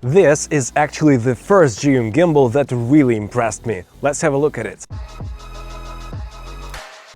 This is actually the first Zhiyun gimbal that really impressed me. Let's have a look at it.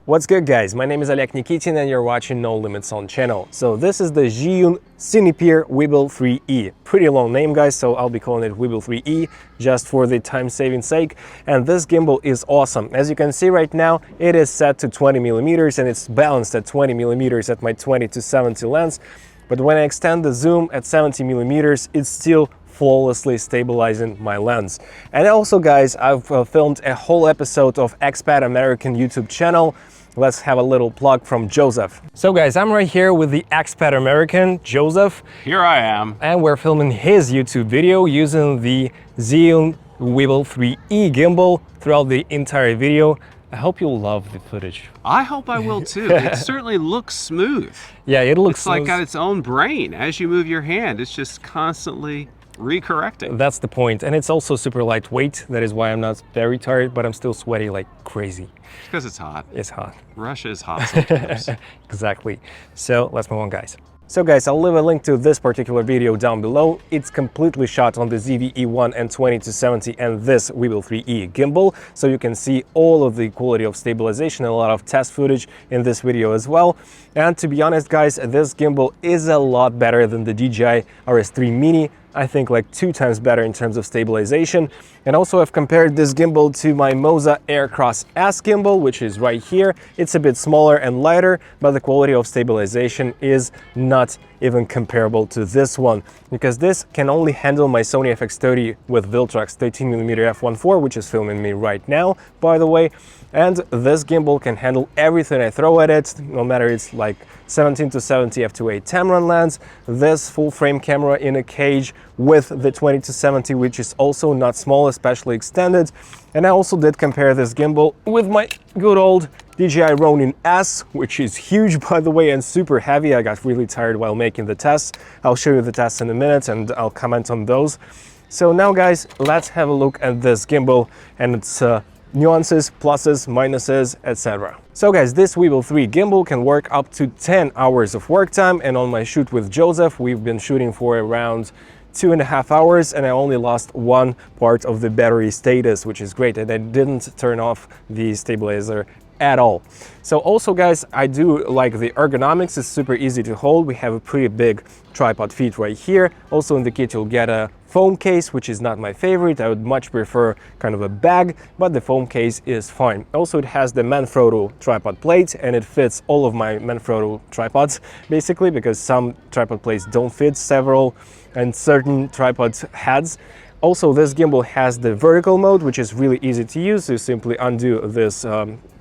What's good, guys? My name is Oleg Nikitin and you're watching No Limits On channel. So this is the Zhiyun Cinepeer Weebill 3E. Pretty long name, guys, so I'll be calling it Weebill 3E just for the time-saving sake. And this gimbal is awesome. As you can see right now, it is set to 20mm and it's balanced at 20mm at my 20-70 lens. But when I extend the zoom at 70mm, it's still flawlessly stabilizing my lens. And also, guys, I've filmed a whole episode of Expat American YouTube channel. Let's have a little plug from Joseph. So guys, I'm right here with the Expat American, Joseph. Here I am. And we're filming his YouTube video using the Zhiyun Weebill 3E gimbal throughout the entire video. I hope you'll love the footage. I hope I will too. It certainly looks smooth. Yeah, it looks It's like got its own brain. As you move your hand, it's just constantly recorrecting. That's the point. And it's also super lightweight. That is why I'm not very tired, but I'm still sweaty like crazy. Because it's hot. It's hot. Russia is hot sometimes. Exactly. So let's move on, guys. So guys, I'll leave a link to this particular video down below. It's completely shot on the ZV-E1 and 20-70 and this Weebill 3E gimbal, so you can see all of the quality of stabilization and a lot of test footage in this video as well. And to be honest, guys, this gimbal is a lot better than the DJI RS3 Mini. I think like 2 times better in terms of stabilization. And also I've compared this gimbal to my Moza Aircross S gimbal, which is right here. It's a bit smaller and lighter, but the quality of stabilization is not even comparable to this one, because this can only handle my Sony FX30 with Viltrox 13mm f1.4, which is filming me right now, by the way. And this gimbal can handle everything I throw at it, no matter it's like 17-70 f2.8 Tamron lens, this full frame camera in a cage with the 20-70, which is also not small, especially extended. And I also did compare this gimbal with my good old DJI Ronin S, which is huge, by the way, and super heavy. I got really tired while making the tests. I'll show you the tests in a minute and I'll comment on those. So now, guys, let's have a look at this gimbal and its nuances, pluses, minuses, etc. So guys, this Weebill 3 gimbal can work up to 10 hours of work time, and on my shoot with Joseph, we've been shooting for around 2.5 hours, and I only lost one part of the battery status, which is great, and I didn't turn off the stabilizer at all. So also, guys, I do like the ergonomics. It's super easy to hold. We have a pretty big tripod feet right here. Also in the kit you'll get a foam case, which is not my favorite. I would much prefer kind of a bag, but the foam case is fine. Also, it has the Manfrotto tripod plate, and it fits all of my Manfrotto tripods, basically, because some tripod plates don't fit several and certain tripod heads. Also, this gimbal has the vertical mode, which is really easy to use. You simply undo this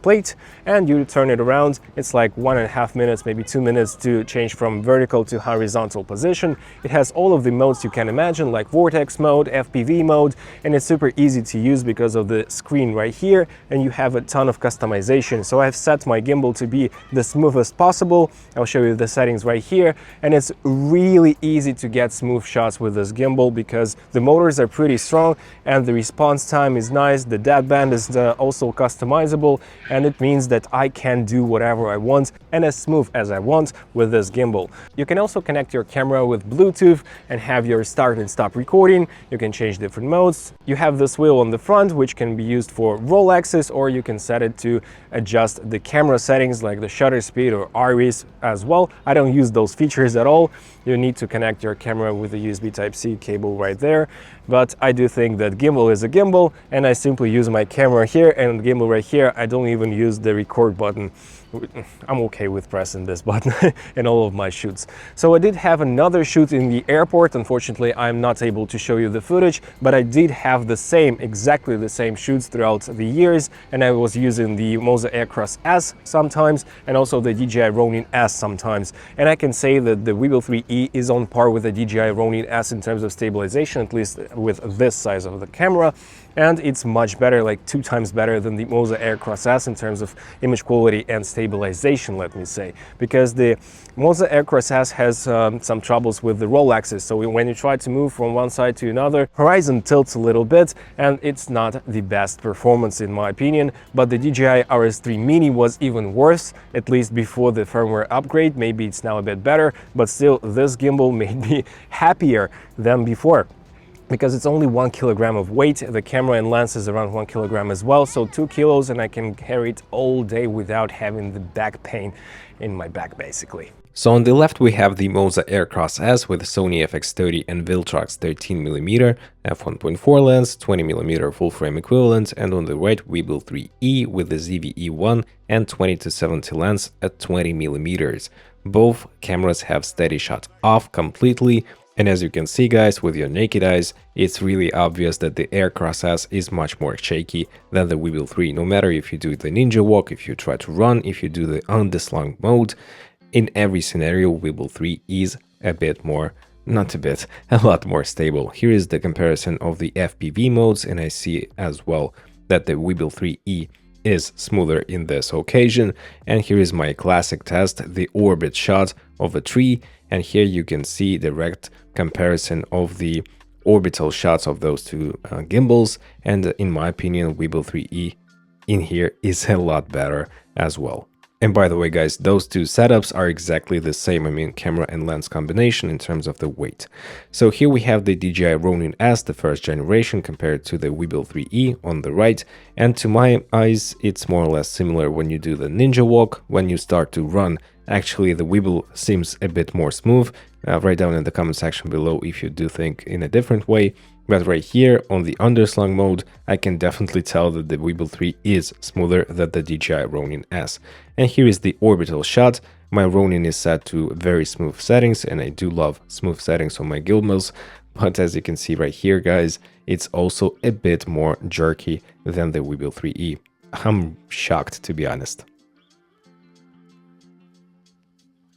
plate and you turn it around. It's like 1.5 minutes, maybe 2 minutes to change from vertical to horizontal position. It has all of the modes you can imagine, like vortex mode, FPV mode, and it's super easy to use because of the screen right here, and you have a ton of customization. So I've set my gimbal to be the smoothest possible. I'll show you the settings right here, and it's really easy to get smooth shots with this gimbal because the motors are pretty strong and the response time is nice. The deadband is also customizable, and it means that I can do whatever I want and as smooth as I want with this gimbal. You can also connect your camera with Bluetooth and have your start and stop recording. You can change different modes. You have this wheel on the front, which can be used for roll axis, or you can set it to adjust the camera settings like the shutter speed or iris as well. I don't use those features at all. You need to connect your camera with a USB Type-C cable right there. But I do think that gimbal is a gimbal, and I simply use my camera here and gimbal right here. I don't even use the record button. I'm okay with pressing this button in all of my shoots. So I did have another shoot in the airport. Unfortunately, I'm not able to show you the footage, but I did have the same, exactly the same shoots throughout the years, and I was using the Moza Aircross S sometimes and also the DJI Ronin S sometimes. And I can say that the Weebill 3E is on par with the DJI Ronin S in terms of stabilization, at least with this size of the camera. And it's much better, like 2 times better than the Moza Aircross S in terms of image quality and stabilization, let me say, because the Moza Aircross S has some troubles with the roll axis. So when you try to move from one side to another, horizon tilts a little bit, and it's not the best performance in my opinion. But the DJI RS3 Mini was even worse, at least before the firmware upgrade. Maybe it's now a bit better, but still this gimbal made me happier than before. because it's only 1 kilogram of weight. The camera and lens is around 1 kilogram as well, so 2 kilos, and I can carry it all day without having the back pain in my back basically. So on the left we have the Moza Aircross S with Sony FX30 and Viltrox 13mm f1.4 lens, 20mm full frame equivalent, and on the right Weebill 3E with the ZV-E1 and 20-70 lens at 20mm. Both cameras have steady shot off completely, and as you can see guys, with your naked eyes, it's really obvious that the Aircross S is much more shaky than the Weebill 3. No matter if you do the ninja walk, if you try to run, if you do the on-the-slung mode, in every scenario, Weebill 3 is a bit more, not a bit, a lot more stable. Here is the comparison of the FPV modes, and I see as well that the Weebill 3E is smoother in this occasion. And here is my classic test, the orbit shot of a tree, and here you can see direct comparison of the orbital shots of those two gimbals, and in my opinion, Weebill 3E in here is a lot better as well. And by the way guys, those two setups are exactly the same, I mean camera and lens combination in terms of the weight. So here we have the DJI Ronin S, the first generation, compared to the Weebill 3E on the right, and to my eyes it's more or less similar when you do the ninja walk. When you start to run, actually the Weebill seems a bit more smooth. Write down in the comment section below if you do think in a different way. But right here on the underslung mode, I can definitely tell that the Weebill 3 is smoother than the DJI Ronin S. And here is the orbital shot. My Ronin is set to very smooth settings, and I do love smooth settings on my gimbals. But as you can see right here, guys, it's also a bit more jerky than the Weebill 3E. I'm shocked, to be honest.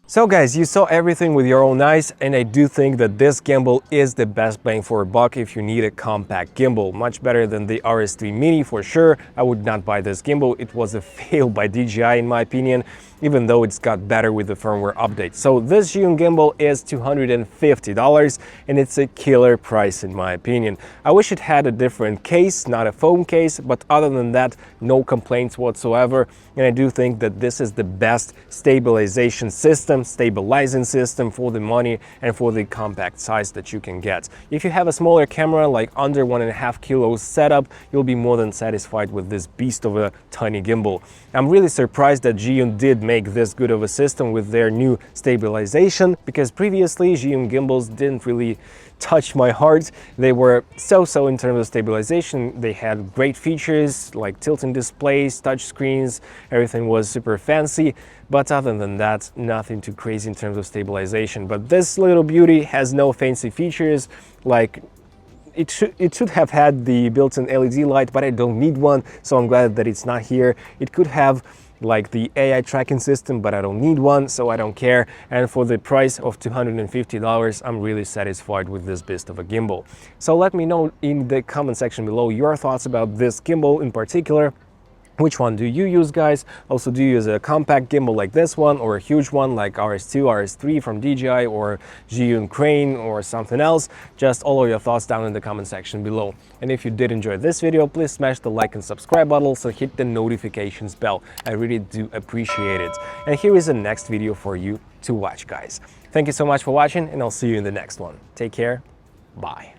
So guys, you saw everything with your own eyes, and I do think that this gimbal is the best bang for a buck if you need a compact gimbal. Much better than the RS3 Mini for sure. I would not buy this gimbal. It was a fail by DJI in my opinion, even though it's got better with the firmware update. So this Zhiyun gimbal is $250, and it's a killer price in my opinion. I wish it had a different case, not a foam case, but other than that, no complaints whatsoever. And I do think that this is the best stabilization system, stabilizing system for the money and for the compact size that you can get. If you have a smaller camera, like under 1.5 kilos setup, you'll be more than satisfied with this beast of a tiny gimbal. I'm really surprised that Zhiyun did make this good of a system with their new stabilization, because previously Zhiyun gimbals didn't really touch my heart. They were so-so in terms of stabilization. They had great features like tilting displays, touch screens, everything was super fancy, but other than that, nothing too crazy in terms of stabilization. But this little beauty has no fancy features, like it should have had the built-in LED light, but I don't need one, so I'm glad that it's not here. It could have like the AI tracking system, but I don't need one, so I don't care. And for the price of $250, I'm really satisfied with this beast of a gimbal. So let me know in the comment section below your thoughts about this gimbal in particular. Which one do you use, guys? Also, do you use a compact gimbal like this one, or a huge one like RS2, RS3 from DJI, or Zhiyun Crane, or something else? Just all of your thoughts down in the comment section below. And if you did enjoy this video, please smash the like and subscribe button, also hit the notifications bell. I really do appreciate it. And here is the next video for you to watch, guys. Thank you so much for watching, and I'll see you in the next one. Take care. Bye.